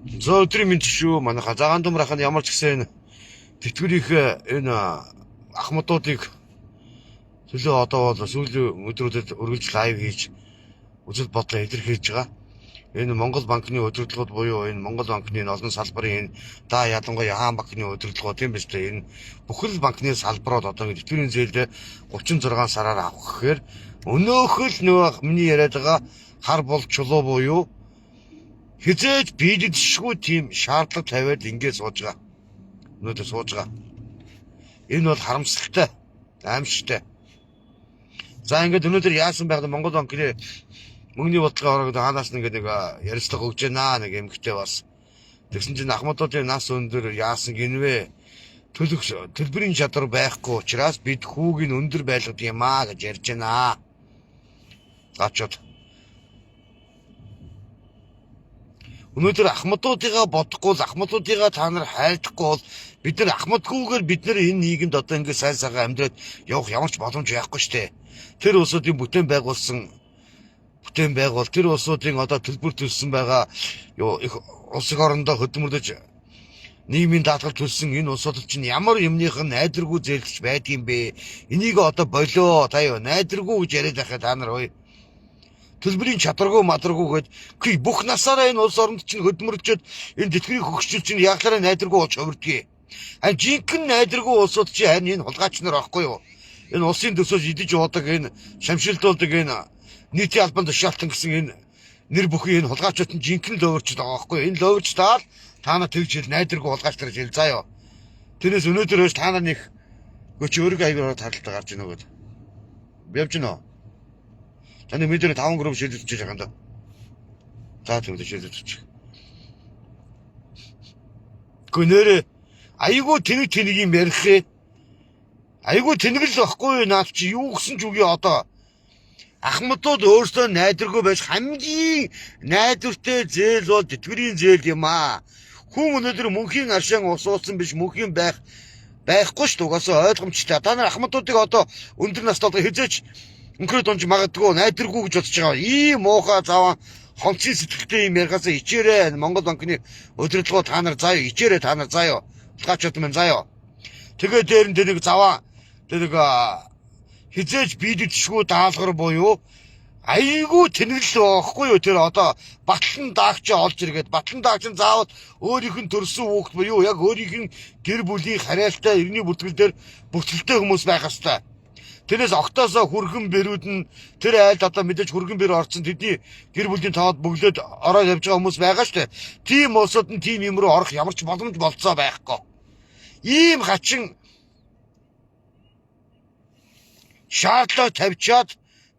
За өдрийн мэнд шүү. Манайха Заган Думрахын ямар ч гэсэн тэтгэврийнхээ энэ ахмадуудыг төлөө одоо бол сүүлийн өдрүүдэд үргэлж лайв хийж үзэл бодлоо илэрхийлж байгаа. Энэ Монгол банкны удирдлагууд буюу энэ Монгол банкны олон салбарын энэ ялангуяа Хаан банкны удирдлагууд тийм биз дээ. Энэ бүхэл банкны салбарууд одоо тэтгэврийн зээлдээ 36 сараар авах гэхээр өнөөхөл нөгөө миний яриад байгаа хар бол чулуу буюу хизээж биелэлшгүй тийм шаардлага тавиад ингээд сууж байгаа. Өнөөдөр сууж байгаа. Энэ бол харамсалтай, аимшигтай. За ингээд өнөөдөр яасан байгаад Монгол банкны мөнгөний бодлогын ороод хаанаас нэг ярилцлага өгч байна нэг эмгэгтэй бас. Тэгсэн чинь ахмадуудын нас өндөр яасан гинвэ төлбөрийн чадвар байхгүй учраас бид хүүг нь өндөр байлгад юм аа гэж ярьж байна. Гачод. Өнөөдөр ахмадуудыгаа бодохгүй л ахмадуудыгаа та нар хайрлахгүй бол бид нар ахмадгүйгээр бид нар энэ нийгэмд одоо ингэ сайн сайхан амьдраад явах ямар ч боломж байхгүй штэ. Тэр улсуудын бүтээн байгуулсан тэр улсуудын одоо төлбөр төлсөн байгаа их улсын орондоо хөдөлмөрлөж нийгмийн даатгал төлсөн энэ улсууд чинь ямар юмных нь найдваргүй зээлгч байдгийм бэ? Энийг одоо болоо та юу найдваргүй гэж яриад байхад та нар ой төлбөрийн чадваргүй мадраггүй бүх насаараа энэ улс оронд чинь хөдөлмөрлөж энэ тэтгэврийн хөгжил чинь яглаараа найдваргүй болж хувирдгийг. Харин жинхэнэ найдваргүй улсууд чинь харин энэ хулгайч нар байхгүй юу? Энэ улсын төсөөс идэж уудаг энэ шамшилдуулдаг энэ нийтийн албан тушаалтан гэсэн энэ нэр бүхий энэ хулгайчууд нь жинхэнэ ловөрч байгаа байхгүй юу? Энэ ловөрч таал та нар тэгж хэл найдваргүй хулгайч нар хэл заа ёо. Тэрнээс өнөөдөр хойш та нар нэг гөч өөргөө аягаар таралтаа гарч ийнө гэдэг. Явж гинөө. Таны мэдээ 5 групп шилжүүлж байгаа юм да. За тэгвэл шилжүүлж. Гүнээр айгуу тэнэг юм ярихээ. Айгуу тэнэг л байхгүй наад чи юу гсэн ч үгүй одоо. Ахмадууд өөрсдөө найдваргүй байж хамгийн найдвартай зээл бол тэтгэврийн зээл юм аа. Хүн өнөөдөр мөнхийн аршаан усуусан биш мөнхийн байхгүй ш дугасаа ойлгомжтой. Та нар ахмадуудыг одоо өндөр настай хизээч өнхрөө дунж магадгүй найдваргүй гэж бодож байгаа. Ийм муухай заван хонцгийн сэтгэлтэй юм ярихаасаа ичээрээ Монгол банкны удирдлагууд та нар заяа ичээрээ та нар заяа. Улгаачууд минь заяа. Тэгээ дээр нь нэг заван нэг хизээж биелэлшгүй даалгавар буюу айгүй тэнэглэл байхгүй юу тэр одоо батлан даагч олж иргээд батлан даагч нь заавал өөрийнх нь төрсөн хүүхэд буюу яг өөрийнх нь гэр бүлийн харьяалтай иргэний бүртгэл дээр бүртгэлтэй хүмүүс байх ёстой. Тэрнээс октоосоо хүрхэн бэрүүд нь тэр айлд одоо мэдээж хүрхэн бэр орсон тэдний гэр бүлийн тоод бөглөөд ороод явж байгаа хүмүүс байгаа штэ. Тим улсууд нь тим юм руу орох ямар ч боломж болцоо байхгүй. Ийм хачин шаардлага тавьчаад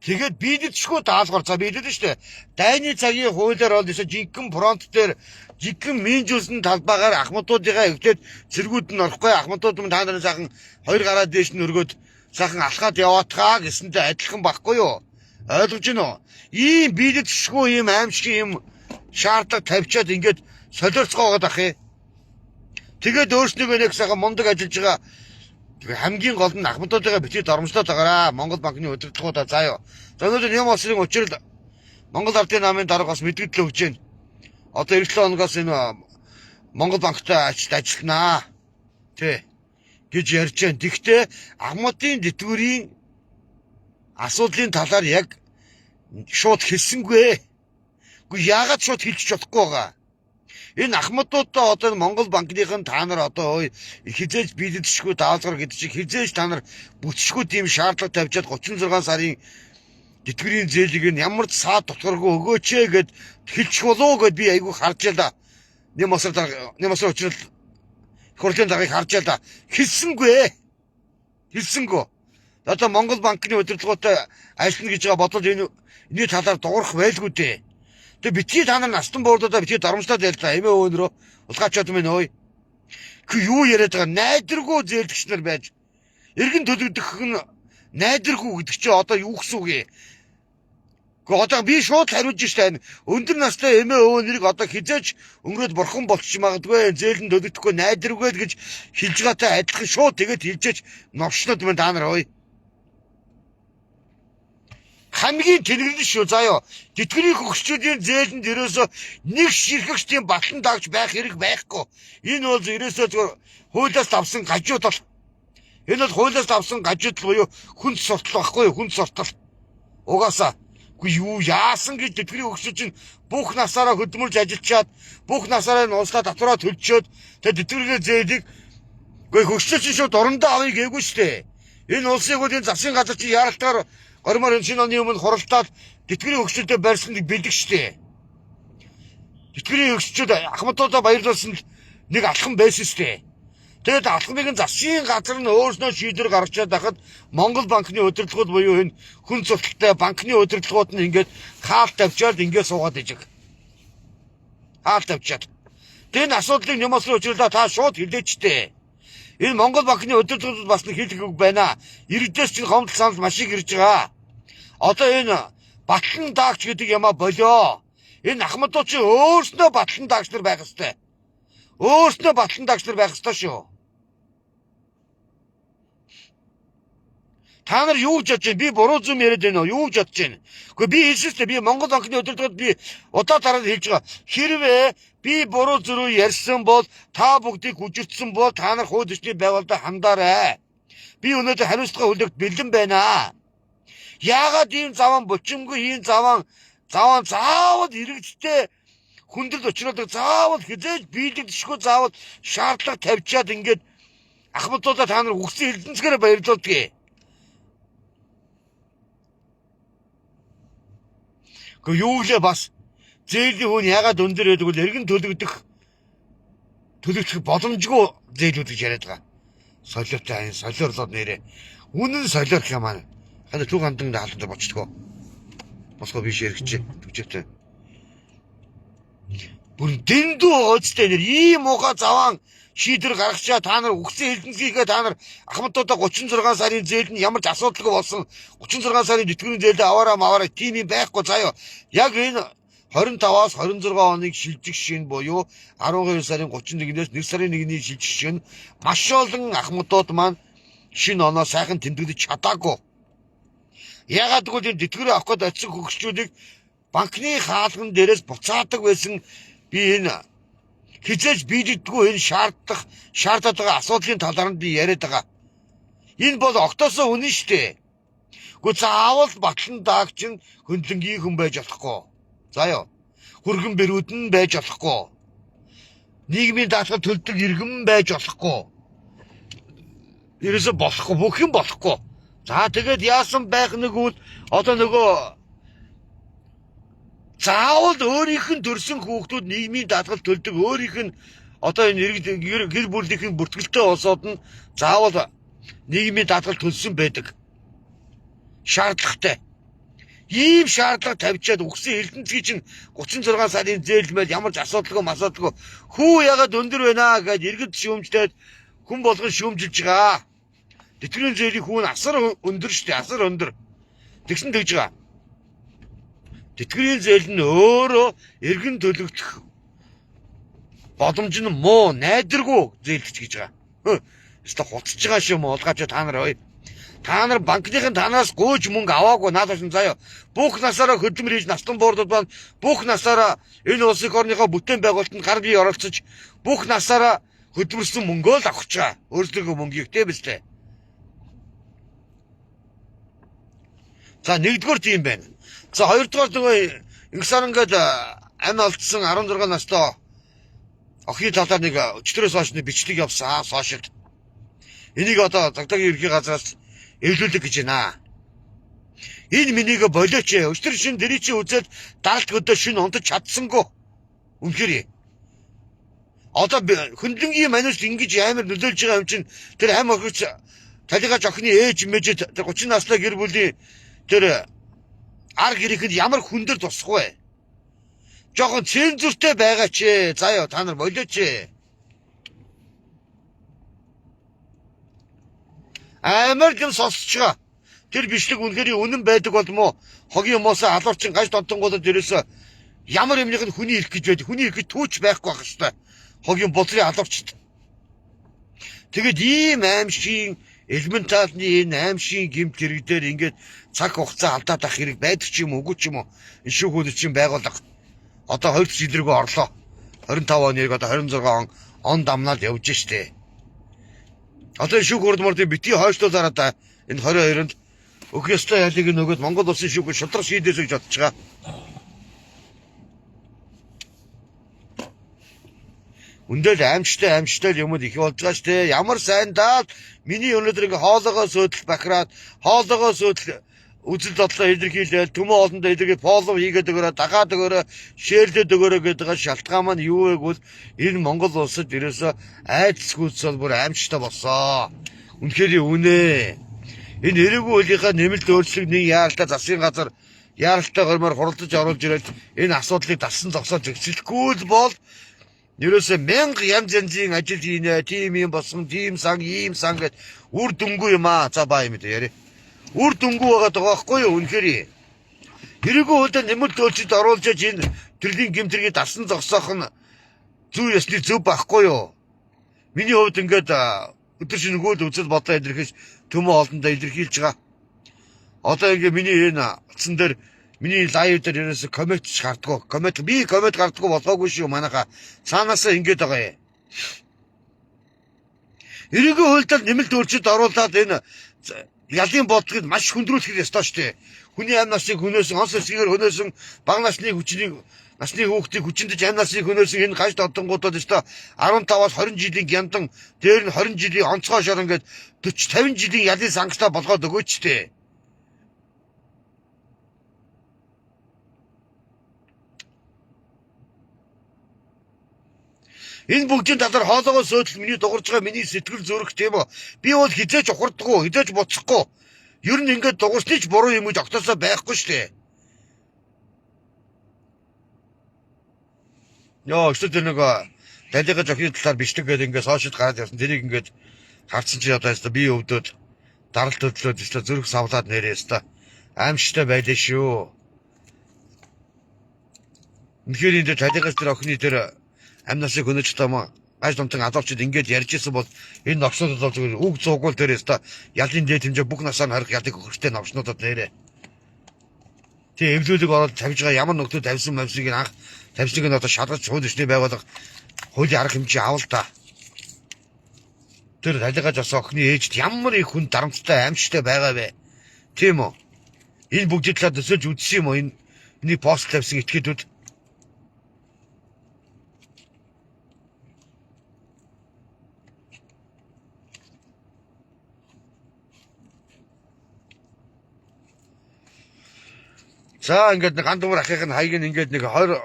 тэгээд биелэлшгүй даалгавар за биелэл штэ. Дайны цагийн хуулиар бол жинхэнэ фронт дээр жинхэнэ минжүүлсэн талбайгаар ахмадуудыгаа өвчөөд зэргүүд нь орохгүй ахмадууд нь та нарын сайхан хоёр гараа дээш нь өргөөд сайхан алхаад яваатгаа гэсэнтэй адилхан байхгүй юу? Ойлгож гин үү? Ийм биелэлшгүй ийм аимшиг ийм шаардлага тавьчаад ингээд солиорцгоогоод ах юм. Тэгээд өөрснийгөө нэг сайхан мундаг ажиллаж байгаа хамгийн гол нь ахмадуудыгаа битгий доромжлоод байгаараа Монгол банкны удирдлагуудаа заа юу. За өнөөдөр юм олсын учрал Монгол ардын намын дарга бас мэдгэл өгч байна. Одоо эх 7 хоногоос энэ Монгол банктай ажилланаа. Тэ гэж ярьж байна. Тэгвэл ахмадын тэтгэврийн асуудлын талаар яг шууд хэлсэнгүй. Гэхдээ яагаад шууд хэлчих чадахгүй байгаа? Энэ ахмадуудаа одоо Монгол банкныхын та нар одоо хизээж биелэлшгүй даалгавар гэдэг чинь хизээж та нар бүтшгүй тийм шаардлага тавьчаад 36 сарын тэтгэврийн зээлийг нь ямар ч саад тутгаргүй өгөөч гэд хэлчих болов гэд би айгүй харж ялаа. Нэм осор учрал хурлын даргаыг харж ялаа. Хэлсэнгүй. Одоо Монгол банкны удирдлагуудаа ажиллана гэж байгаа бодвол энэ талаар дуурах байлгүй дээ. Тэгээ битгий та нар настан боордоо битгий дарамжлаад ял та эмээ өөнрөө улгаачаад минь ой. Юу яриад байгаа найдваргүй зээлгч нар байж эргэн төлөвдөх нь найдваргүй гэдэг чинь одоо юу гэсэн үг юм? Гэхдээ одоо би шууд хариулж штэ өндөр настай эмээ өөнрийг одоо хизээч өнгөрөөд бурхан болчих магадгүй зээлэн төлөвдөхгүй найдваргүй гэж хэлж байгаатай адилхан шууд тэгээд хэлжээч новшнод минь та нар ой. хамгийн тэнэглэн шүү заяа. Тэтгэврийн хөгжчүүдийн зээлэнд ерөөсө нэг ширхэгчдийн батлан дагж байх хэрэг байхгүй. Энэ бол ерөөсө зөв хуулиас авсан гажуудал. Энэ бол хуулиас авсан гажуудал буюу хүнд суртал байхгүй юу? Хүнд суртал. Угаасаа үгүй юу яасан гэж тэтгэврийн хөгжчүүд чинь бүх насаараа хөдөлмөрж ажиллачаад бүх насаараа нууцлаа татвараа төлчөөд тэгээд тэтгэврийн зээлийг үгүй хөгжчүүд чинь шууд орондоо авъя гээгүй шүү дээ. Энэ улсын хуулийн засгийн газар чинь яаралтаар гормоор энэ шинэ оны өмнө хуралдаад тэтгэврийн хөгжчүүдэд барьсан нэг бэлэг шүү дээ. Тэтгэврийн хөгжчүүд ахмадуудаа баярлуулсан нэг алхам байсан шүү дээ. Тэгээд алхмыг засгийн газар нь өөрснөө шийдвэр гаргачаад байхад Монгол банкны удирдлагууд буюу энэ хүн цогцолтой банкны удирдлагууд нь ингээд хаалт тавьчаад ингээд суугаад ижиг. Хаалт тавьчаад. Тэгээд асуудлыг нямаас руу учруулаад та шууд хилээчтэй. Энэ Монгол банкны удирдлагууд бас нэг хэлэх үг байна. Иргэдээс чинь хомдол санал маш их ирж байгаа. Одоо энэ батлан даагч гэдэг юмаа болоо. Энэ ахмадууд чинь өөрснөө батлан даагч нар байх ёстой. Өөрснөө батлан даагч нар байх ёстой шүү. Та нар юу гэж бодож байна? Би буруу зүм яриад байна уу? Юу гэж бодож байна? Гэхдээ би хэлсэнтэй би Монгол банкны удирдлагууд би удаа дараа нь хэлж байгаа. Хэрвээ би буруу зүрүү ярьсан бол та бүгдийг хүчирдсэн бол та нар хууль ёсны байгууллагад хандаарай. Би өнөөдөр хариуцлага хүлээгт бэлэн байна. Яагаад ийм заван бочимгүй ийм заавал иргэдтэй хүндрэл учруулдаг заавал хизээж биелэгдэшгүй заавал шаардлага тавьчаад ингээд ахмадуудаа та нар үгсэн хилэнцгээрээ баярлуулдаг. Гэхдээ юу лээ бас зээлийн хүн яагаад өндөр байдаг бол эргэн төлөгдөх боломжгүй зээлүүд гэж яриад байгаа. Солиотой солиорлоод нэрээ. Үнэн солиорх юм аа. Хана түг хандан хаалтанд бочдгоо. Босгоо биш яригч төвчтэй. Бүр дэндүү өцтэй нэр ийм муухай заван шийдвэр гаргачаа та нар үгсэн хилэнцгийгээ та нар ахмадуудаа 36 сарын зээлд нь ямар ч асуудалгүй болсон 36 сарын тэтгэврийн зээлдээ аваараа тийм юм байхгүй заяа. Яг энэ 25-аас 26 оныг шилжих шин буюу 12 сарын 31-ээс 1 сарын 1-ний шилжих шин маш олон ахмадууд маань шинэ оноо сайхан тэмдэглэж чадаагүй. Ягаад гэвэл энэ тэтгэврээ авах гээд очсон хөгжчүүдийг банкны хаалган дээрээс буцаадаг байсан би энэ хизээж биелэгдэггүй энэ шаардаад байгаа асуудлын талаар нь би яриад байгаа. Энэ бол октоосоо үнэн штэ. Гэхдээ заавал батлан даагч нь хөндлөнгийн хүн байж болохгүй. Заяа. Хүргэн бэрүүд нь байж болохгүй. Нийгмийн даатгал төлдөг иргэн байж болохгүй. Ерөөсө болохгүй, бүх юм болохгүй. За тэгээд яасан байх нэгвэл одоо нөгөө заавал өөрийнх нь төрсэн хүүхдүүд нийгмийн даатгал төлдөг өөрийнх нь одоо энэ гэр бүлийнхэн бүртгэлтэй улсууд нь заавал нийгмийн даатгал төлсөн байдаг. Шаардлагатай. Ийм шаардлага тавьчаад үгсэн хилэнцгий чинь 36 сарын зээлмэл ямар ч асуудалгүй хүү ягаад өндөр байна гэж иргэд шүүмжлээд хүн болгон шүүмжилж байгаа. Тэтгэврийн зээлийн хүн асар өндөр штэ асар өндөр. Тэгсэн тэгж байгаа. Тэтгэврийн зээл нь өөрөө эргэн төлөгдөх боломж нь муу найдваргүй зээлч гэж байгаа. Өстө хуцж байгаа шүү муулгаач та нар ой. Та нар банкныхын танаас гүйж мөнгө аваагүй наадаас нь заяа. Бүх насаараа хөдөлмөр хийж наслан буурдууд байна. Бүх насаараа энэ улсын орныхоо бүтээн байгуулалтанд гар бие оролцож бүх насаараа хөдөлмөрсөн мөнгөө л авах гэж байгаа. Өөрсдөө мөнгөийг тэ биз дээ. За нэгдүгээр тийм байна. За хоёрдугаар нөгөө Инксар ингээд амь алдсан 16 настай охины талаар нэг өчтөрөөс хойш нэг бичлэг явсан сошиалд. Энийг одоо Цагдаагийн ерхий газраас эвлүүлэх гэж байна. Энэ минийг болооч. Өчтөр шин дэрий чи үзээд даралт өдөө шин унтаж чадсангүй. Үнэхээр. Одоо хөндлөнгийн манус ингэж амар нөлөөлж байгаа юм чинь тэр амь охич талигач охины ээж мэж 30 настай гэр бүлийн тэр ар гэрэхэд ямар хүндэр тусахгүй. Жохон цензуртэй байгаа ч. Заяа та нар болооч. Амар гэн сонсож байгаа. Тэр бичлэг үнэхээр үнэн байдаг болмоо. Хогийн моосоо алуурчин гаж донтонгуудад ерөөсө ямар юмных нь хүний ирэх гэж байдаг. Хүний ирэх түүч байхгүй байх хэвээр. Хогийн бодлын алуурчд. Тэгэд ийм аимшиг элементарны энэ аимшиг гэмт хэрэг дээр ингээд цаг хугацаа алдаад ах хэрэг байдаг ч юм уу, үгүй ч юм уу. Энэ шүүх хөдөлгөөний байгууллага одоо 2 жил рүү орлоо. 25 оны одоо 26 он дамнаад явж штэ. Одоо шүүх хурдмордын битгий хойшлуулаараа та энэ 22-нд өгөх ёстой ялыг нөгөөд Монгол улсын шүүх шудраг шийдээс гэж бодож байгаа. Үндэл аимштай юмуд их болж байгаа штэ. Ямар сайн даа миний өнөөдөр ингээ хоолоогоо сөөдөл бахираад хоолоогоо сөөдөл үзэл бодлоо илэрхийлээд төмөө олондоо илэрхийлээд фоллоу хийгээд өгөөрэй, дагаад өгөөрэй, шеэрлээд өгөөрэй гэдэг шалтгаан маань юу вэ гэвэл энэ Монгол улсад ерөөсөө айдас гүйцэл бол бүр аимштай болсон. Үнэхээр үнэ. Энэ эрэгүү хуулийнхаа нэмэлт өөрчлөлт нэг яаралтай засгийн газар яаралтай гормоор хуралдаж оруулж ирээд энэ асуудлыг дасан зогсоож зэгцэлэхгүй л бол ерөөсөө 1000 янз янзын ажил хийнэ, тийм юм болсон, тийм сан, ийм сан гэд үр дүнгүй юм аа. За баа юм дээ яри. Үр дүнгүй байгаа даа байхгүй юу үнэхээр. Хэрэггүй хөлдө нэмэлт өөрчлөлт оруулж энэ төрлийн гэмтрийг дасан зогсоох нь зүв ёсны зөв байхгүй юу. Миний хувьд ингээд өдөр шингүүл үзэл бодлоо илэрхийлж төмөө олондоо илэрхийлж байгаа. Одоо ингээд миний энэ утсан дээр миний лайв дээр ерөөсө коммент ч гардаггүй. Би коммент гардаггүй болгоогүй шүү манайха. Цаанаасаа ингэж байгаа юм. Эрэгөө хуульдад нэмэлт өөрчлөлт оруулаад энэ ялын бодлогыг маш хүндрүүлэх ёстой шүү дээ. Хүний амь насныг хөнөөсөн, онц сэгээр хөнөөсөн, бага насны хүүхдийг хүчиндэж амь насныг хөнөөсөн энэ гаж додонгуудад өстой 15-аас 20 жилийн гяндан, дээр нь 20 жилийн онцгой шор ингээд 40-50 жилийн ялын сангастай болгоод өгөөч дээ. Энэ бүгдийн талаар хоолоогоо сөөдөл миний дуурж байгаа миний сэтгэл зүрх тийм үү. Би бол хизээч ухардаггүй, хизээч буцахгүй. Ер нь ингээд дугуйсны ч буруу юм гэж огтосоо байхгүй шүү дээ. Өчтөр нэг далига жохны талаар бичдэг гэдэг ингээд сошиал гараад явсан. Тэрийг ингээд харсан чи одоо би өвдөд даралт төдлөөд зүрх савлаад нэрээ өстой. Аимштай байлаа шүү. Үнэхээр энэ далигаас тэр охины тэр амнасыг хөнөж таамаа гаж домтон адавчид ингээд ярьж исэн бол энэ новшнуудад бол зүгээр үг зуугуул дээрээс та ялын дээд хэмжээ бүх насаар нь харих ялыг өгөхтэй новшнуудад нэрээ. Тэг эвлүүлэг ороод тавьж байгаа ямар нөхдөд тавьсан мавсыг анх тавьсныг нь одоо шалгаж хууль ёсны байгууллага хуулийн арга хэмжээ авал та. Тэр талигаж бас охины ээжд ямар их хүн дарамттай аимштай байгаа вэ? Тийм үү? Энэ бүгдийн талаар төсөөлж үзсэн юм уу? Миний пост тавьсан этгээдүүд. За ингээд нэг гандуур ахих нь хаяг нь ингээд нэг 25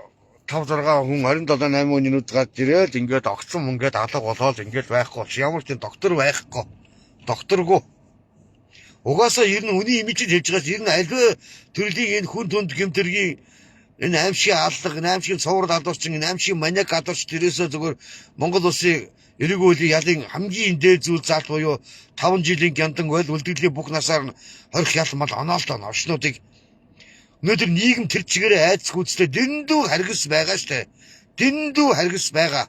6 хүн 27 8 минут гад ирээд ингээд огцсон мөнгөд алга болоод ингээд байхгүй болчих. Ямар ч доктор байхгүй. Докторгүй. Угаасаа ер нь үний имижид хэлж байгаас ер нь аливаа төрлийн энэ хүн түнд гэмтэргийн энэ аимшиг аллах, аимшиг цуврал алдуурчин, аимшиг маниак алдуурч тэрээсээ зүгээр Монгол улсын эрэгүү хуулийн ялын хамгийн дээд зүйл заалт буюу 5 жилийн гяндан ойл үлдгэлийн бүх насаар нь хорих ял мал оноолтой новшнуудыг өнөөдөр нийгэм тэр чигээрээ айдас гүйцэтгэж дэндүү харгас байгаа штэ. Дэндүү харгас байгаа.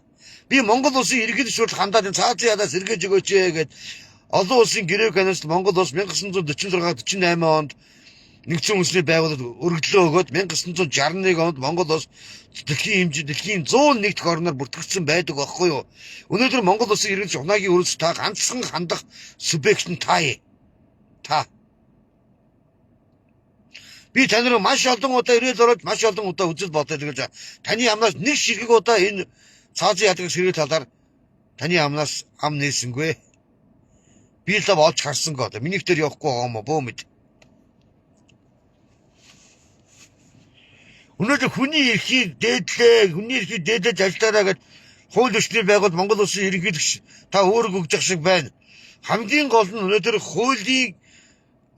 Би Монгол улсын иргэд шууд хандаад цаазын ядаас эргэж өгөөч гэгээд олон улсын гэрээ каналд Монгол улс 1946 48 онд нэгдсэн үндэсний байгууллагад өргөдлөө өгөөд 1961 онд Монгол улс дэлхийн 101 дэх орноор бүртгэгдсэн байдаг байхгүй юу? Өнөөдөр Монгол улсын иргэн чухнагийн өрөөс та ганцхан хандах субъект нь та. Би тань руу маш олон удаа ирээд ороод маш олон удаа үзэл бодоод гэж таны амнаас нэг ширхэг удаа энэ цаазын ядгын сэргээ талаар таны амнаас ам нээсэнгүй. Би л олж харсангүй одоо миний дээр явахгүй байгаа юм бөө мэд. Өнөөдөр хүний эрхийг дээдлэж ажиллаараа гэж хууль ёсны байгууллага Монгол улсын ерөнхийлөгч та өөрөг өгж явах шиг байна. Хамгийн гол нь өнөөдөр хуулийн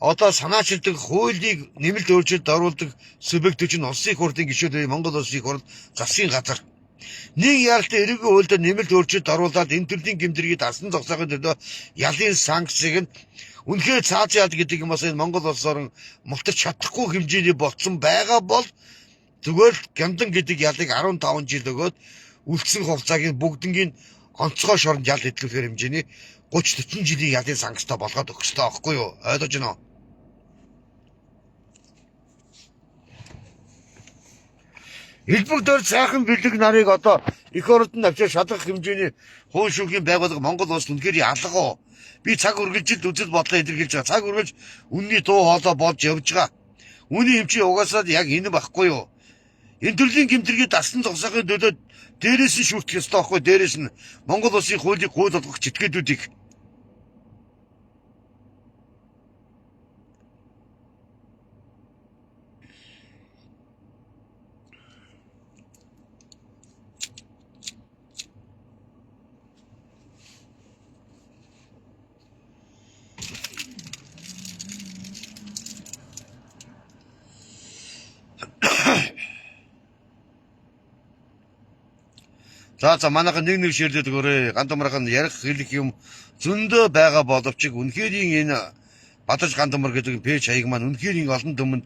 одоо санаачилдаг хуулийг нэмэлт өөрчлөлт оруулдаг субъект чинь улсын их хурлын гишүүд Монгол улсын их хурл засгийн газар. Нэг яалтын эрэгүү хуульд нэмэлт өөрчлөлт оруулаад энэ төрлийн гэмтрийг дасан зогсоохын төлөө ялын санкцыг нь үнэхээр цааж яад гэдэг юм бас энэ Монгол улс орн мултарч чадахгүй хэмжээний болцсон байгаа бол зүгээр гяндан гэдэг ялыг 15 жил өгөөд үлдсэн хувьцааг бүгднийг онцгой шоронд ял хөдлөхөр хэмжээний 30-40 жилийн ялын сангастай болгоод өгөх хэрэгтэй байхгүй юу? Ойлгож байна уу? Элбэг дээр сайхан бэлэг нарыг одоо эх ордонд авчиж шалгах хэмжээний хууль шүүхийн байгууллага Монгол улс үнэхээр ялгаа. Би цаг үргэлжилт үзэл бодлоо илэрхийлж байгаа. Цаг үргэлж үнний дуу хоолой болж явж байгаа. Үүний хэмжээ угаасаа яг энэ байхгүй юу? Энэ төрлийн гэмтрийг дасан зогсоохын төлөө дээрээс нь шүүртэх ёстой байхгүй. Дээрээс нь Монгол улсын хуулийг хууль болгох чэтгээдүүдийг За манайхан нэг ширлээд өгөөрэй. Гандамархан ярих хэлэх юм зөндөө байгаа боловч үнэхээр энэ Бадарч Гандамар гэдэг пэйж хаяг маань үнэхээр олон түмэнд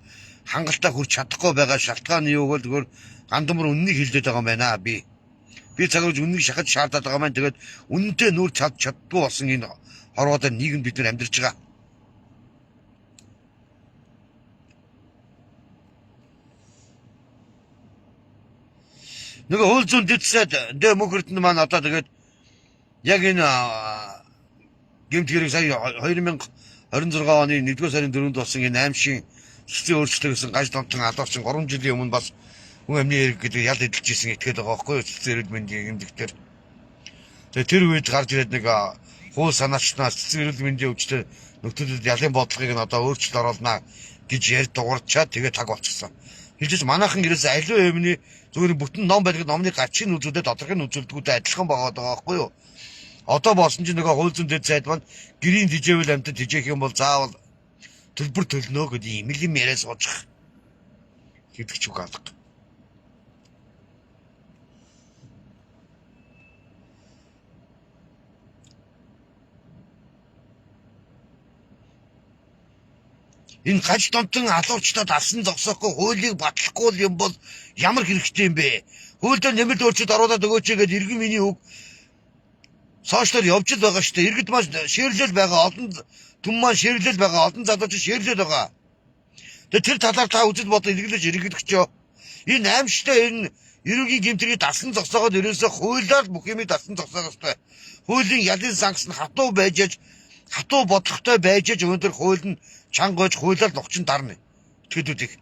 хангалттай хүрч чадахгүй байгаа шалтгаан нь юу вэ? Тэгвэл Гандамар үннийг хэлээд байгаа юм байна. Би цагаарч үннийг шахаж шаардаад байгаа маань тэгээд үнэнтэй нүүр чаддгүй болсон энэ хорвоодоор нийгэм бид нар амьдарч байгаа. Нөгөө хууль зүйн дэдсэд мөхөртөн маань одоо тэгээд яг энэ гэмт хэрэг сая 2026 оны 1-р сарын 4-нд болсон энэ аимшиг цэцэн өөрчлөлт гэсэн гаж донтон алуурчин 3 жилийн өмнө бас хүн амны хэрэг гэдэг ял эдэлж ирсэн этгээд байгаа байхгүй юу? Цэцэн эрүүл мэндийн гэмтэгтэр. Тэгээд тэр үед гарч ирээд нэг хууль санаачнаас цэцэн эрүүл мэндийн өвчтөд нөхцөлд ялын бодлогыг нь одоо өөрчлөлт оруулна гэж ярьж дуурчаад тэгээд таг болчихсон. Хэлж манайхан ерөөсөө аливаа юмны зүгээр бүтэн ном байдаг номны гачийн үзүүлээд тодорхой үзүүлдэггүйтэй адилхан байгаа байхгүй юу? Одоо болсон чинь нөгөө хууль зүйн дэд сайд маань гэрийн тижээвэл амтд тижээх юм бол заавал төлбөр төлнө гэдэг ийм юм яриа суучих гэдэг ч үг алга. Энэ гаж донтон алуурчдад алсан зогсоохгүй хуулийг батлахгүй юм бол ямар хэрэгтэй юм бэ? Хуульд нэмэлт өөрчлөлт оруулаад өгөөч гэдэг иргэн миний үг сошиалор явж л байгаа шүү дээ. Иргэд маань шеэрлэл байгаа олон түн маань шеэрлэл байгаа олон залууч шеэрлэл байгаа. Тэгээд тэр талаар та үзэл бодол илэрхийлж иргэдэгчөө. Энэ аимшигтай энэ ерөнхий гэмтрийг дасан зогсоогоод ерөөсөө хуулиар бүх юмыг дасан зогсоох ёстой. Хуулийн ялын санкц нь хатуу бодлоготой байж өнөөдөр хууль нь чанга гойж хуулиар логчин дарна. Тэтгэдүүдийг.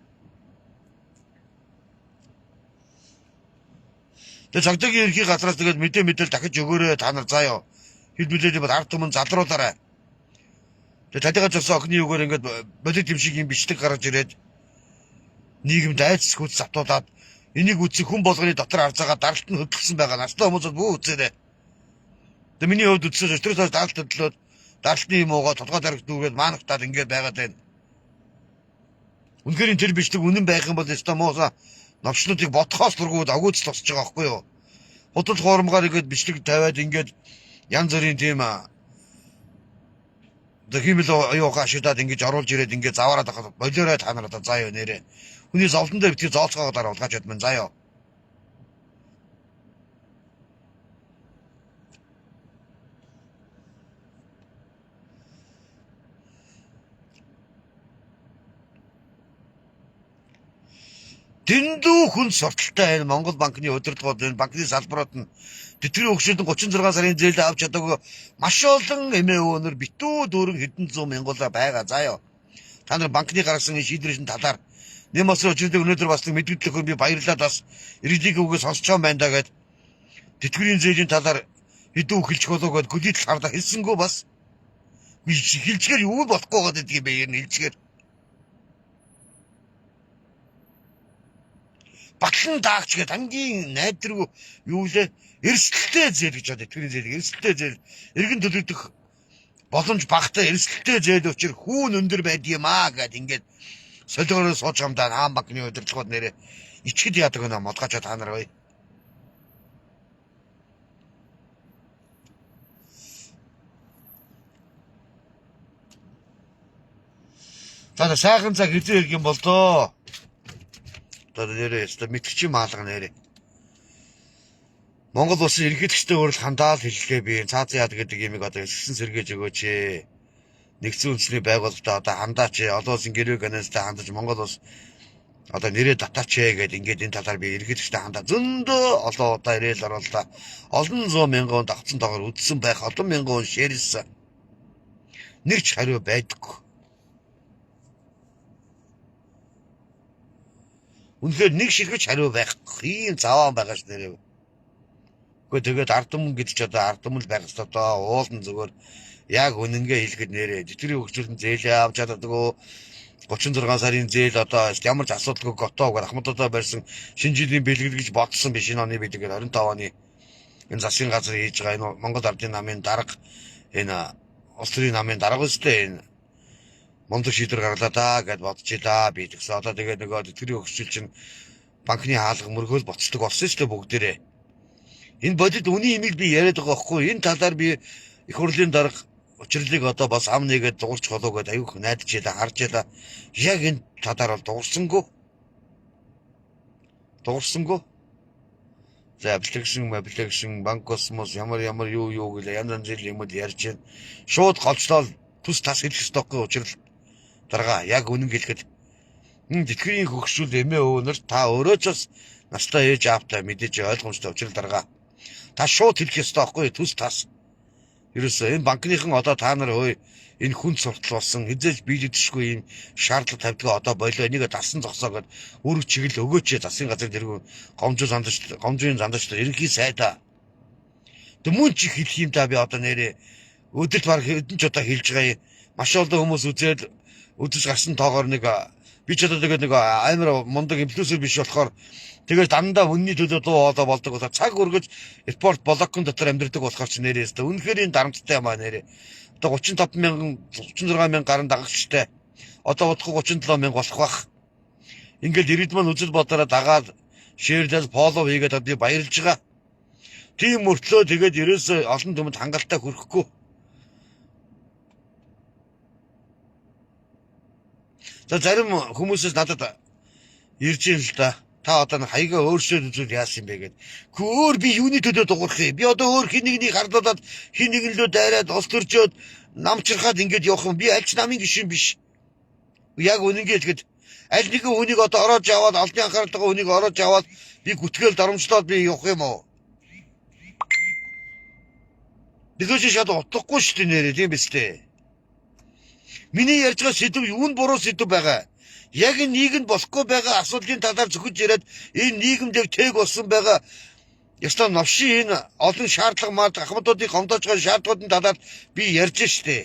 Тэгээд цагдаагийн ерхий газраас тэгээд мэдээлэл дахиж өгөөрэй та нар заяа. Хэд мэдээлэл бол ард түмэн залруулаарай. Тэгээд талигаа зогсоо охины үгээр ингээд бодит юм шиг юм бичлэг гаргаж ирээд нийгэмд айц хүч сатуулаад энийг үтсэх хүн болгоны дотор харж байгаа даралт нь хөдөлгсөн байгаа. Настай хүмүүс бүү үзээрэй. Тэгээд миний хувьд үтсэж өчтөрөөс даралт хөдлөөд даралтны юм уугаа толгой дарагт дүүгээд маанахтаад ингээд байгаад байна. Үнэхээр тэр бичлэг үнэн байх юм бол өстой муусаа новчлуудыг бодхоос дургууд агуулж тосч байгаа байхгүй юу? Худал хуурмгаар ингээд бичлэг тавиад ингээд янз бүрийн тийм химэл аюугаа шидаад ингэж оруулж ирээд ингэж заваараад байгаа болоорой та нар одоо заяа нэрэ. Хүний зовлондоо битгий зооцгоогоо дараа улгаж ядман заяа. Дэндүү хүн сурталтай энэ Монгол банкны удирдлагууд энэ банкны салбарууд нь тэтгэврийн өгшөлтөнд 36 сарын зээл авч чадаагүй маш олон эмээ өвөнөр битүү дүүрэн хэдэн зуун мянгуулаа байгаа заяа. Та нар банкны гаргасан шийдвэрийн талаар нэм бас өчигдөр өнөөдөр бас мэдээлэл өгөх би баярлалаа бас иргэдийн үгээс сонсч байгаа юм байна да гэд тэтгэврийн зээлийн талаар хэдэн үг хэлчих болов гэд гүлийдэл хардаа хэлсэнгүү бас хэлчихээр юу болохгүй гэдэг юм бэ ер нь хэлчихээр батлан даагч гэдэг хамгийн найдваргүй юу лээ эрсдэлтэй зээл гэж бодё. Тэтгэврийн зээл эрсдэлтэй зээл иргэн төлөгдөх боломж багтаа эрсдэлтэй зээл учраас хүүн өндөр байдгиймаа гэд ингээд солигоороо сууж хамдаа хаан банкны удирдлагууд нэрээ ичгэд яадаг нэ модгаач та нар бай. Та сайхан цаг хэзээ ирэх юм бол доо. Одоо нэрээ өстө мэдгчийн маалга нэрээ. Монгол улсын ерөнхийлөгчтэй өөрөлд хандаал хэллээ би. Цаазын яад гэдэг юмыг одоо элсэн сэргээж өгөөч. Нэгдсэн үндэсний байгууллагатай одоо хандаач. Олон улсын гэрээ гэнэстэй хандаж Монгол улс одоо нэрээ татаач гэдэг ингээд энэ талаар би ерөнхийлөгчтэй хандаа зөндөө олон удаа ирээл оруулаа. Олон 100 мянган хүн давцсан тоогоор үдсэн байх, олон мянган хүн шеэрлсэн. Нэг ч хариу байдаггүй. Үнэхээр нэг ширхэж хариу байхгүй. Ийм заваан байгаа ш нэрээ. Гэхдээ тэгээд ард түмэн гэдэг ч одоо ард түмэн байх ёстой доо. Уулын зүгээр яг үнэнгээ хэлэхэд нэрээ тэтгэврийн хөгжүүлэлт зээлээ авч чаддаггүй. 36 сарын зээл одоо ямар ч асуудалгүй готоогоор Ахмадуудаа барьсан шинэ жилийн бэлгэл гэж бодсон биш энэ оны бэлгээр 25 оны энэ засгийн газар хийж байгаа энэ Монгол Ардын намын дарга энэ улс төрийн намын дарга үстэй энэ мундаг шийдвэр гарлаа да гэд бодож илаа би тэгсэн одоо тэгээд нөгөө тэтгэврийн хөгжүүлэлт чинь банкны хаалга мөргөөл боцдог болсон шүү дээ бүгдээрээ. Энэ бодит үний имийг би яриад байгаа байхгүй. Энэ талаар би их хурлын дарга учрлыг одоо бас ам нэгээд дуурч болоо гэдээ аюух найдаж ялаа харж ялаа. Яг энэ талаар бол дуурсангүй. За аппликейшн банк космос ямар юу гэлээ янз янз юмуд ярьж байна. Шууд голчлол түс тас хэлэх ёстой учрал дарга яг үнэн хэлэхэд тэтгэврийн хөгжүүл эмээ өвнөр та өөрөө ч бас настай ээж аавтай мэдээж ойлгомжтой учрал дарга. Та шууд хэлэх ёстой байхгүй түс тас. Ерөөсөө энэ банкныхан одоо та нар хөөе энэ хүн суртал болсон хизээж биелэгдэшгүй юм шаардлага тавьдгаа одоо болоо энийг дасан зогсоогоод үүрэг чиглэл өгөөч засгийн газар дэргүү гомжийн зандагч ерөнхий сайдаа. Тэг мөн чи хэлэх юм да би одоо нэрээ өдөрт баг хэдэн ч удаа хэлж байгаа юм. Маш олон хүмүүс үзэж гарсан тоогоор нэг би ч одоо тэгээд нэг амар мундаг инфлюенсер биш болохоор тэгээд дандаа үнний төлөө дуу хоолой болдог болохоор цаг өргөж репорт блокын дотор амьдэрдэг болохоор ч нэрээс тэ үнэхээр энэ дарамттай юм аа нэрээ. Одоо 36 мянган гарын дагагчтай. Одоо бодохгүй 37 мянга болох бах. Ингээл ирээд маань үзэл бодороо дагаад шеэрлэл фоллоу хийгээд би баярлж байгаа. Тийм мөртлөө тэгээд ерөөсөө олон түмэнд хангалттай хүрэхгүй. За зарим хүмүүсээс надад ирж ийн л да. Та одоо хаягаа өөрсдөө үзүүл яасан юм бэ гэд. Өөр би юуны төлөө дуурах юм? Би одоо өөр хин нэгнийг хардуулаад хин нэг лөө дайраад ус төржөөд намчирхаад ингэж явах юм. Би аль ч намын гишүүн биш. Яг үнэнгээ хэлэхэд аль нэгэн хүнийг одоо ороож аваад олдын анхааралтай хүнийг ороож аваад би гүтгээл дарамжлаад би явах юм уу? Тэгэж шууд утгахгүй шүү дээ нэрээ тийм биз дээ. Миний ярьж байгаа сэдв юунд буруу сэдв байгаа? Яг энэ нийгэм болохгүй байгаа асуудлын талаар зөвхөж яриад энэ нийгэмдээ тэг болсон байгаа ёстой новшин энэ олон шаардлага маад Ахмадуудыг хомдоож байгаа шаардлагуудын талаар би ярьж штэ.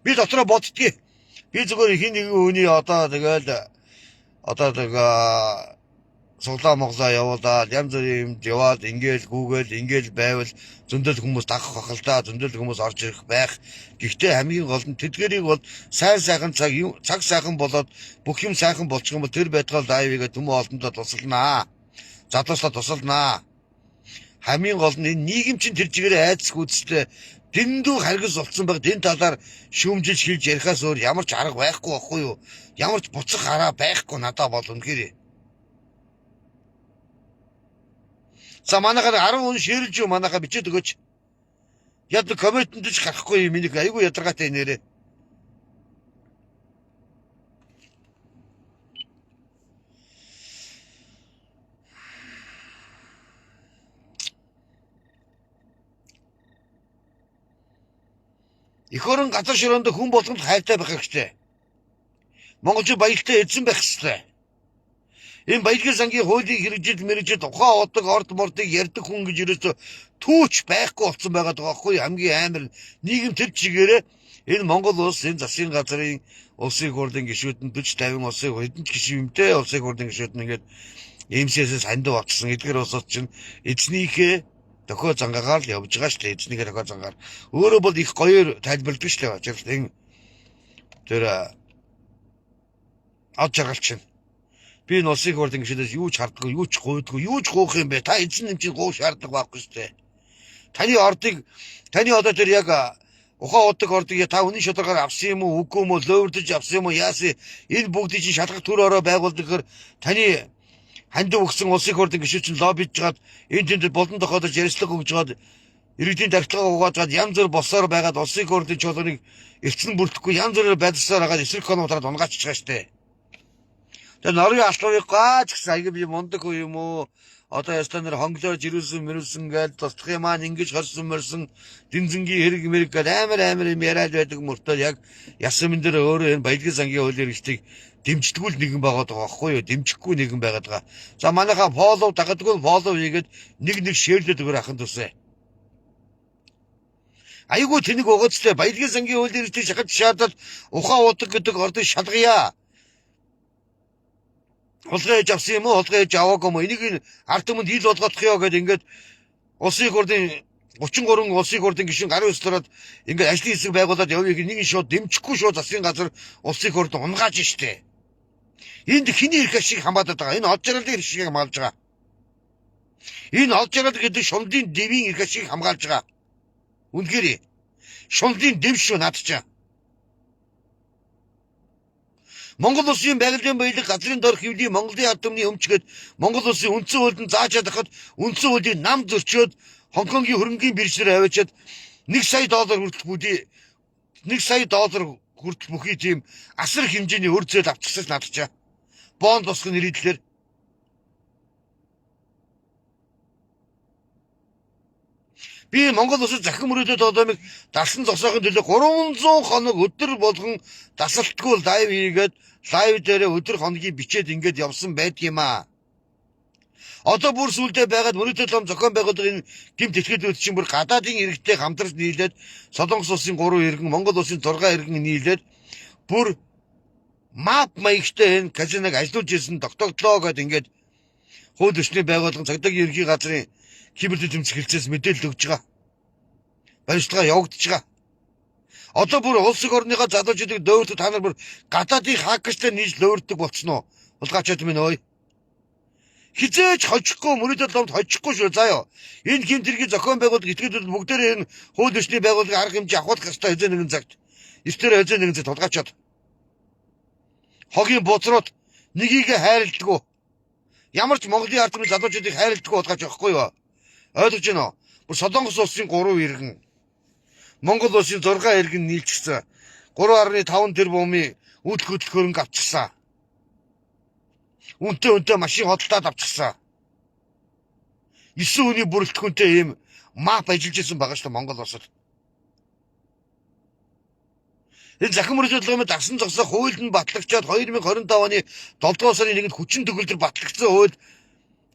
Би дотроо боддгийг. Би зүгээр хин нэгэн хүний одоо тэгэл одоо суглаа моглаа явуулаад янз бүрийн юмд яваад ингээл гүүгээл ингээл байвал зөндөл хүмүүс дагах бахалдаа зөндөл хүмүүс орж ирэх байх. Гэхдээ хамгийн гол нь тэдгэрийг бол сайн сайхан цаг сайхан болоод бүх юм сайхан болчих юм бол тэр байтугай лайвыгээ түмэн олондоо тусалнаа. Задлааслаа тусалнаа. Хамгийн гол нь нийгэм чинь тэр чигээрээ айдас гүйцэтгэл дэндүү харгас болцсон баг энэ талаар шүүмжилж хэлж ярихаас өөр ямар ч арга байхгүй байхгүй юу? Ямар ч буцах арга байхгүй надад бол үнэхээр. За манайхаар 10 хүн ширж юу манайхаа бичээд өгөөч. Яг комментэнд ч гарахгүй юм миний айгүй ядаргаатай нэрээ. Эх орон газар ширээнд хүн болгонд хайртай байх хэрэгтэй. Монголч баяртай эзэн байх хэрэгтэй. Энэ баялаг сангийн хуулийн хэрэгжил ухаан удаг орд мордыг ярьдаг хүн гэж ерөөсө түүч байхгүй болсон байгаа даахгүй хамгийн амар нийгэм төр чигээрээ энэ Монгол улс энэ засгийн газрын улсын хурлын гишүүдэн 40 50 улсын хэдэн ч гишүүнтэй улсын хурлын гишүүд нь ингээд эмсээс хандив очсон эдгээр улсууд чинь эзнийхээ дохио зангаагаар л явж байгаа шүү дээ. Эзнийхээ дохио зангаар өөрөө бол их гоёор тайлбарладаг шүү дээ. Жишээ тэр ад жаргал чинь би энэ улсын хурлын гишүүдээс юу ч хардггүй, юу ч гуйдгүй, юу ч гуух юм бэ? Та эзэн юм чинь гуйх шаардлага байхгүй шүү дээ. Таны одоо тэр яг Ухаан удаг ордог та үнэн шударгаар авсан юм уу, үгүй юм уу, лөөвөрдөж авсан юм уу, яасан энэ бүгдийг чинь шалгах төр ороо байгуулдаг гэхээр таны хандив өгсөн улсын их хурлын гишүүн лоббиж жагаад энэ тэнд болон тохиолдож ярьцлага өгж жагаад иргэдийн тархилгаа угааж жагаад янз бүр болсоор байгаад улсын их хурлын чуулганыг эртсэн бүрдэхгүй янз бүрээр байдласаар хагаад эсрэг конуутараад унгаачих байгаа штэ. Тэгээ нарын алхавыг гаач гэсэн аяг би мундаг хөө юм уу? Одоо ястаа нэр хонглоор жирүүлсэн гээд тусдах юм аа ингэж хорсон дэнзэнгийн хэрэг мэрэг гээд амар юм яриад байдаг мөртөө яг ясмын дээр өөрөө энэ баялагын сангийн хуулийн эрхтийг дэмждэггүй л нэгэн байгаад байгаа байхгүй юу? Дэмжихгүй нэгэн байгаад байгаа. За манайхаа фоллоу дагадгүй фоллоу хийгээд нэг шеэрлээд өгөр ахын тусаа. Айгуу тэнэг угаацтай баялагын сангийн хуулийн эрхтийг шахаж шаардаад ухаан удаг гэдэг ордыг шалгая. Хулгай хийж авсан юм уу? Хулгай хийж аваагүй юм уу? Энийг ард түмэнд хил болгох ёо гэдэг ингээд улсын их хурлын 33 улсын их хурлын гишүүн гарын өслөрөд ингээд ажлын хэсэг байгуулад явъя гэх нэг шууд дэмжихгүй шууд засгийн газар улсын их хурлд унгааж штэ. Энд хэний эрх ашиг хамаадаг байгаа. Энэ олж жаргалын эрх ашиг хамгаалж байгаа. Энэ олж жаргал гэдэг шунлын дэвийн эрх ашиг хамгаалж байгаа. Үнэхээр шунлын дэв шүү над чинь. Монгол улсын байгалийн баялаг газрын дор хэвлэлийн Монголын ард түмний өмчгээд Монгол улсын үндсэн хуулинд зааж чадахад үндсэн хуулийн нам зөрчөөд Хонконгийн хөрөнгөний биржээр аваачаад $1 сая хүртэл бүхий тийм асар хэмжээний өр зөөл авчихсан надчаа. Бонд босгох нэрийдлэр би Монгол улсад захин мөрөөдөд одоомыг дарсан зогсоохын төлөө 300 хоног өдөр болгон дасалтгүй лайв хийгээд лайв дээр өдөр хоногийн бичээд ингээд явсан байдгийм аа. Одоо бүр сүлдээ байгаад мөрөөдөд лом зохион байгууллагын гэмт этгээдүүд чинь бүр гадаадын иргэдтэй хамтарч нийлээд Солонгос улсын 3 иргэн, Монгол улсын 6 иргэн нийлээд бүр мап маягтай энэ казиног ажиллуулж ирсэн тогтогдлоо гэдээ ингээд хууль ёсны байгууллагын цагдаагийн ерхий газрын киберд тэмцэх хэлцээс мэдээлэл өгж байгаа. Баримтлага явагдаж байгаа. Одоо бүр улс их орныхоо залуучуудыг дөөртөд та нар бүр гадаадын хакертэй нийж лөөрдөг болчихно уу? Улгаачаад минь ой. Хизээч хожихгүй мөрөдөд ломд хожихгүй шүү заяа. Энэ гэмтэргийн зохион байгуулалт этгээдүүд бүгдээрээ энэ хууль ёсны байгууллагын арга хэмжээ авах хэрэгтэй хэзээ нэгэн цагт. Эртээр хэзээ нэгэн цагт тулгаачаад. Хогийн бузрууд нэгийг хайрладгүй. Ямар ч Монголын ард түмний залуучуудыг хайрладгүй улгаач байхгүй юу? Ойлгож байна уу? Бүр Солонгос улсын 3 иргэн, Монгол улсын 6 иргэн нийлчихсэн. 3.5 тэрбумын үйл хөдлөхөөрөнгө авчихсан. Үнтэй машин хөдөлтөд авчихсан. 9 хүний бүрэлдэхүүнтэй ийм мап ажиллаж ирсэн байгаа шүү дээ Монгол улсад. Энэ захин мөрөдлөмөд дарсан зогсоох хууль нь батлагчаад 2025 оны 7 дугаар сарын 1-нд хүчин төгөлдөр батлагдсан хууль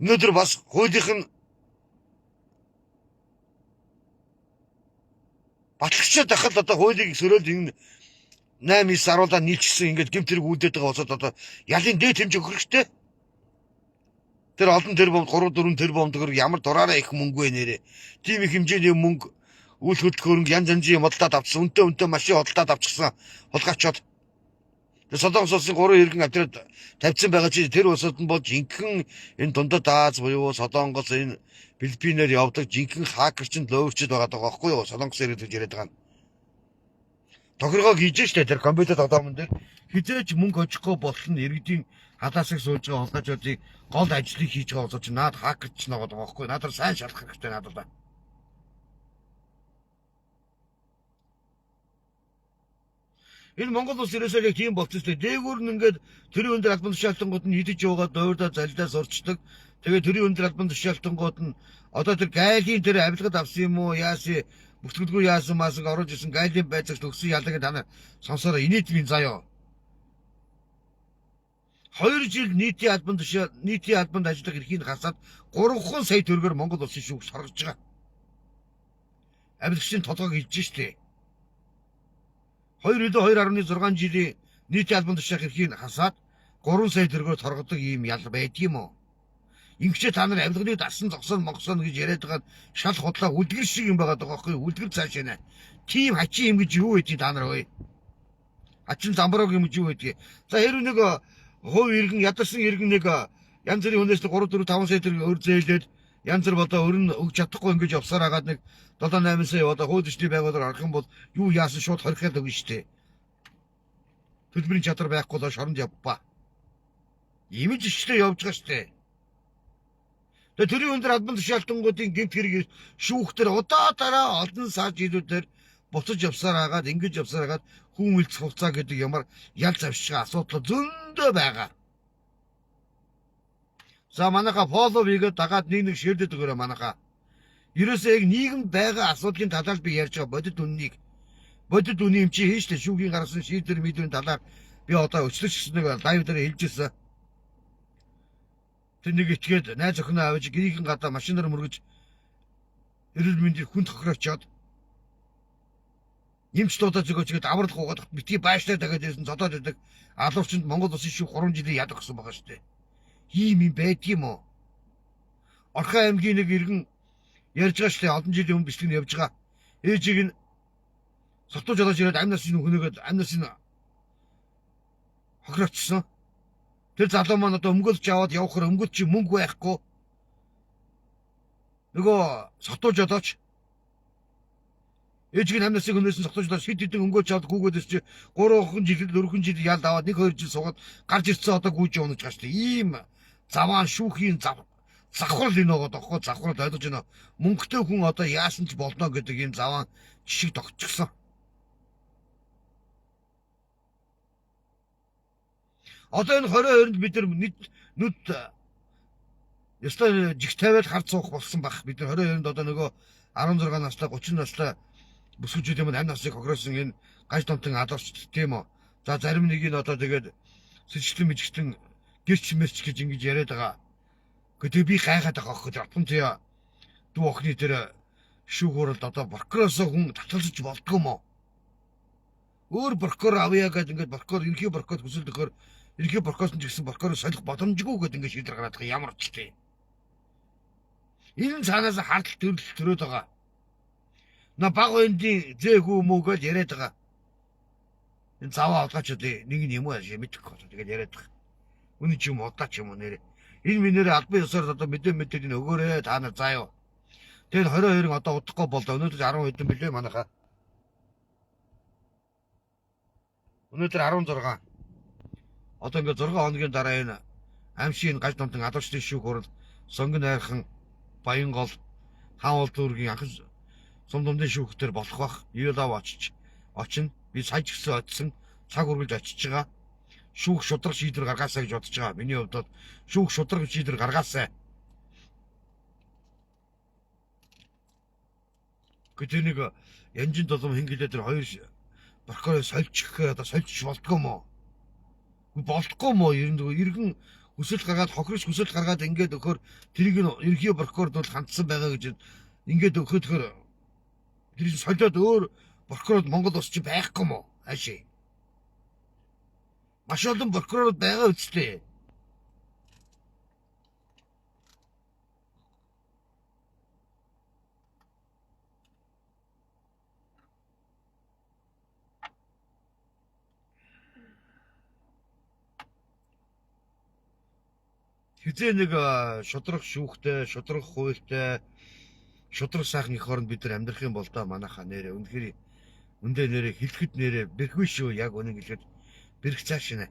өнөөдөр бас хуулийнх нь батлагчаад дахад одоо хуулийг сөрөөл энэ 8-9 аруулаа нийлчихсэн ингээд гэмт хэрэг үүдээд байгаа болоод одоо ялын дээд хэмжээ өгөх хэрэгтэй. Тэр олон тэрбум 3-4 тэрбумдгөр ямар дураараа их мөнгө вэ нэрэ. Тийм их хэмжээний мөнгө үйл хөдлөхөөрөнгө янз янзын худалдаад авчихсан. Үнтэй машин худалдаад авчихсан. Хулгайчаад. Тэр Солонгос улсын 3 иргэн авдраад тавьсан байгаа чи тэр улсууд нь бол жинхэнэ энэ дундад Аз буюу Солонгос энэ Филиппинээр явдаг жинхэнэ хакерчинд лөөвчд байгаа даа байхгүй юу? Солонгос иргэд гэж яриад байгаа нь. Тохиргоо хийж штэ тэр компьютер тогтоомон дээр хизээч мөнгө очихгүй болсон иргэдийн халаасыг суулж байгаа хулгайчдыг гол ажлыг хийж байгаа боловч наад хакерч нэг байгаа байхгүй надад сайн шалах хэрэгтэй надад. Энэ Монгол улс ерөөсөө яг тийм болчихсон шүү дээ. Дээгүүр нь ингээд төрийн өндөр албан тушаалтангууд нь хидэж яваад дойрдоо залдаа сурчдаг. Тэгээ төрийн өндөр албан тушаалтангууд нь одоо тэр гайлын тэр авилгад авсан юм уу яасан бүтгэлгүй яасан масыг оруулж исэн гайлын байцаагт өгсөн ялагыг та нар сонсороо инээдмийн заяа. 2 жил нийтийн албанд ажиллах эрхийг хасаад 3 сая төгрөгөөр Монгол улсын шүүгч соргож байгаа. Авилгачийн толгойг хийж штэ. 2.6 жилийн нийтийн албан тушаах эрхийг хасаад 3 сая төгрөгөөр торгодог ийм ял байдгийм үү? Ингэчээ та нар авилгыг дарсан зогсоон монгосон гэж яриад байгаа шал худлаа үлгэр шиг юм байгаа байхгүй юу? Үлгэр цааш нэ. Тим хачин юм гэж юу байдгийг та нар ой. Хачин замбараг юм гэж юу байдгийг. За хэрвээ нэг хувь иргэн ядарсан иргэн нэг янз бүрийн хүнээс 3-4-5 сая төгрөг өр зээлээд янз бүр одоо өрн өгч чадахгүй ингэж явсаар хагаад нэг 7-8 сая одоо хууль эрхний байгууллагаар арах юм бол юу яасан шууд хориход өгнө штэ. Төлбөрийн чадвар байхгүй бол шоронд явбаа. Имиж ичтэй явж байгаа штэ. Тэгээ төрийн өндөр албан тушаалтангуудын гэмт хэрэг шүүхтэр удаа дараа олон сар жилүүдээр буцаж явсаар хагаад ингэж явсаар хагаад хүн үлдэх хугацаа гэдэг ямар ял завшиг асуудал зөндөө байгаа. За манайха фоллоу хийгээд дагаад нэг ширдэд өгөөрэй манайха. Ерөөсөө яг нийгэм байгаа асуудлын талаар би ярьж байгаа бодит үннийг. Бодит үний юм чи хийжтэй шүүхийн гаргасан шийдвэр мэдрийн талаар би одоо өчлөж гисэн нэг лайв дээр хэлж ирсэн. Тэр нэг ичгээд найз охиноо авч гэрийн гадаа машинаар мөргөж эрүүл мэндийн хүн тохироочоод Нэмчлүүдээ зөвгөөчгээд аврал гуугаад битгий байшлаа дахиад ирсэн зодоод идэг алуурчинд Монгол улсын шүүх 3 жилийн яд өгсөн байгаа шүү дээ. Ийм юм байдгийм үү? Орхон аймгийн нэг иргэн ярьж байгаа шүү дээ. Олон жилийн өмнө бичлэг нь явж байгаа. Ээжийг нь сотож олж ирээд амнаас нь хөнөөгөөд амнаас нь хохирогчсон. Тэр залуу маань одоо өмгөлж аваад явахаар өмгөлч мөнгө байхгүй. Нөгөө сотож олооч ээжийг амнасыг өнөөсөн сотожлоо шид хэдэн өнгөөч аваад гүгөөдөс чи 3 жил 4 жил ял даваад 1-2 жил суугаад гарч ирсэн одоо гүйж унаж байгаа шүү дээ. Ийм заваан шүүхийн завхрал энэ байгаа тоххой завхрал ойлгож байна. Мөнгөтэй хүн одоо яасан ч болно гэдэг ийм заваан жишг тогтчихсон. Одоо энэ 22-нд бид нар нүд ёстой жиг тавиад харц суух болсон баг. Бид нар 22-нд одоо нөгөө 16 настай 30 настай бүсгүүчүүд юм амь насыг хохироосон энэ гаж томтон алуурч тийм үү. За зарим нэг нь одоо тэгээд сэжигтэн мэжигтэн гэрч мэрч гэж ингэж яриад байгаа. Гэхдээ би гайхаад байгаа хөх апун тий дүү охины тэр шүүхөрөлд одоо прокурорсоо хүн татгалзаж болдгоо мó. Өөр прокурор авъя гэдэг ингээд прокурор ерхий прокурор хүсэл төхөр ерхий прокурорч гэсэн прокурор солих боломжгүй гэдэг ингээд шийдвэр гаргаад байгаа ямар ч тий. Энэ цаанаас хардтал төрөл төрөөд байгаа. На баг үндийн зээгүү мөгөөл яриад байгаа. Энэ заваа олгаачдээ нэг нь юм уу яа мэдэхгүй тэгээд яриад байгаа. Үний ч юм удаа ч юм уу нэрээ. Энэ минэрээ албан ёсоор одоо мэдээ энэ өгөөрэй та нар заа юу. Тэгээд 22 одоо удахгүй болоо. Өнөөдөр 10 хэдэн билээ манайха. Өнөөдөр 16. Одоо ингээд 6 хоногийн дараа энэ амшийн гаж томтон алуурчдын шүүх хурал сонгон найрхан Баянгол хаан улдуургийн анх сумдумдын шүүхтэр болох бах. Юулав очно. Би сая ч гэсэн очсон. Цаг үргэлж очиж байгаа. Шүүх шудраг шийдвэр гаргаасаа гэж бодож байгаа. Миний хувьд шүүх шудраг шийдвэр гаргаасаа. Гэтэл нэг янжин толом хингэлээ тэр хоёр прокурор сольчих гэхээр одоо сольчих болтгоо мó. Болтгоо мó иргэн хүсэл гаргаад хохирч хүсэл гаргаад ингээд өгөхөр тэрийг нь ерхий прокурорд бол хандсан байгаа гэж ингээд өгөхөөр тэрийг солиод өөр прокурорд Монгол улс чи байхгүй мó хаашаа. Маш олон прокурорд байгаа үстэй. Хизээ нэг шудраг шүүхтэй, шудраг хуультай, шудраг сайхны хооронд бид нар амьдрах юм бол да манайхаа нэрээ үнэхээр үндэ нэрээ хэлэхэд нэрээ бэрхгүй шүү яг үнэн хэлэхэд бэрх цааш шинэ.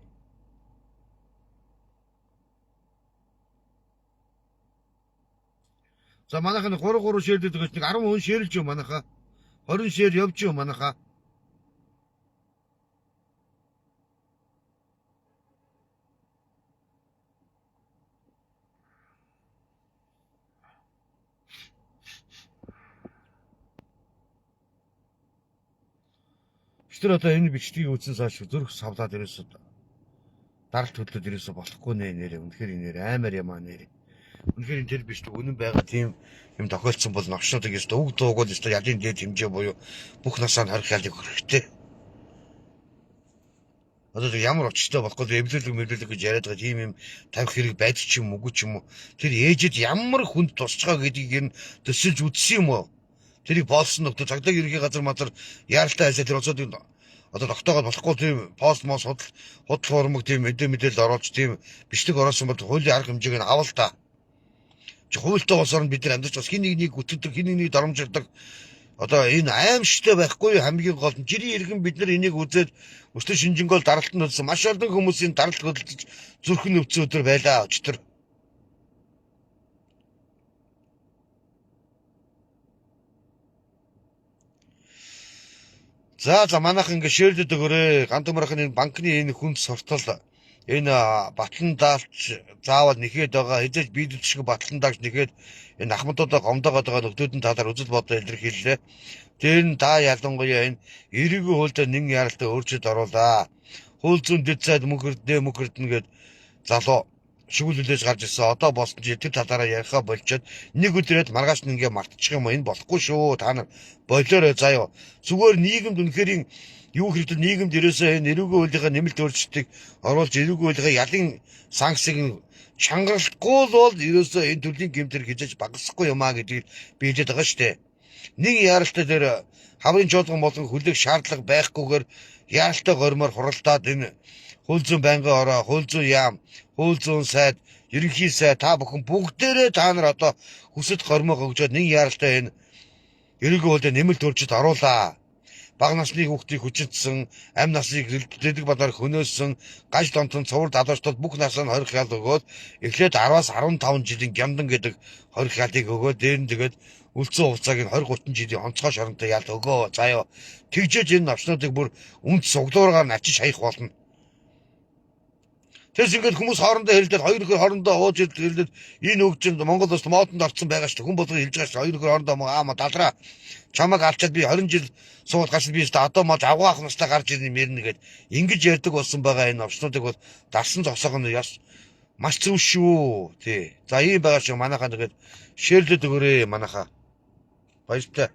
За манайхаа 3 шеэрлээд өгөөч нэг 10 хүн шеэрлж юу манайхаа 20 шеэр явж юу манайхаа. Тэр одоо энэ бичлэгийг үзсэн цааш зүрх савлаад ирээсээ даралт хөдлөд ирээсээ болохгүй нэрээ үнэхээр нэрээ аймаар ямаа нэрээ үнэхээр тэр бичлэг үнэн байгаа тийм юм тохиолдсон бол новчнуудыг ёстой үг дуугууд ёстой ялын дээд хэмжээ буюу бүх насаа харах ялыг хэрэгтэй. Одоо ямар очтой болохгүй эвлэлэг гэж яриад байгаа тийм юм тавих хэрэг байдаг ч юм уу ч юм уу тэр ээжэд ямар хүнд тусч байгаа гэдгийг нь төсөлж үзсэн юм уу? Тэрийг болсон нөхдөд цагдаа ерхий газар матар яаралтай хайсаа тэр оцоод одоо тогтоогоод болохгүй тийм пост мос худал хуурмаг тийм мэдээлэл оруулж тийм бичлэг оруулсан бол хуулийн арга хэмжээг нь авал та. хуультай улс орнд бид нар амьдарч бас хин нэг гүтгдэг, хин нэг доромжилдаг. Одоо энэ аимшигтай байхгүй хамгийн гол нь жирийн иргэн бид нар энийг үзээд өстө шинжэнгөл даралтанд үзсэн маш олон хүмүүсийн даралт хөдөлж зүрхэн өвцөн өдөр байлаа өчтөр. За манайхан ингээ шеэрлэдэг өгөөрэй. Гандамрахын энэ банкны энэ хүнд сортол энэ батлан даалч заавал нэхэд байгаа хэзээж бид шиг батлан даалч нэхэд энэ ахмадуудаа гомдоогоод байгаа нөхдүүдийн талаар үзэл бодол илэрхийллээ. Тэр нь та ялангуяа энэ эрүүгийн хуульд нэн яралтай өөрчлөлт оруулаа. Хууль зүйн дэд сайд мөнхөрдөн гээд залуу шигүүлүүлж гарч ирсэн. Одоо болсон чи тэр талаараа яриахаа болчиход нэг өдрөөд маргааш нь ингээ мартчих юм. Энэ болохгүй шүү. Та нар болоорой заяа. Зүгээр нийгэмд үнэхээр юу хэрэгтэй нийгэмд ерөөсөө энэ эрүүгийн хуулийнхаа нэмэлт өөрчлөлтийг оруулж эрүүгийн хуулийнхаа ялын санкцыг чангарахгүй бол ерөөсөө энэ төрлийн гэмтэр хязгаарч багасахгүй юм а гэдгийг би хэлээд байгаа шүү дээ. Нэг яралтай дээр хаврын чуулган болгон хүлээх шаардлага байхгүйгээр яралтай гормоор хуралдаад энэ хууль зүйн байнгын ороо, хууль зүйн яам, хууль зүйн сайд, ерөнхий сайд та бүхэн бүгдээрээ та нар одоо хүсэж гормоо хөгжөөд нэг яралтай энэ эрүүгийн хуульд нэмэлт өөрчлөлт оруулаа. Бага насны хүүхдийг хүчилсэн, амь насныг дэдэг бодоор хөнөөсөн, гаж донтон цувар залуучдад бүх насаа нь 20 хяал өгөөд эхлээд 10-аас 15 жилийн гямдан гэдэг 20 хяалыг өгөөд дээр нь тэгээд үлдсэн хугацааг нь 20-30 жилийн онцгой шоронтой ял өгөө. Заяа тэгжээж энэ навчнуудыг бүр үнд суглуургаар нь ачиж хаях болно. Тэс ингээд хүмүүс хоорондоо хэлдээд хоёр нөхөр хоорондоо ууж хэлдээд энэ хөгжинд Монгол улс модонд орсон байгаа шүү. Хүн болгоо хэлж байгаа шүү. Хоёр нөхөр хоорондоо аа далраа чамаг алчаад би 20 жил сууд гашил би одоо мод авгаах настай гарч ирнэ мэрнэ гэд ингэж ярьдаг болсон байгаа энэ овчнуудыг бол дарсан зогсоог нь яс маш зөв шүү. Тий. За ийм байгаа шиг манайхаа тэгээд шеэрлэд өгөөрэй манайхаа. Баяртай.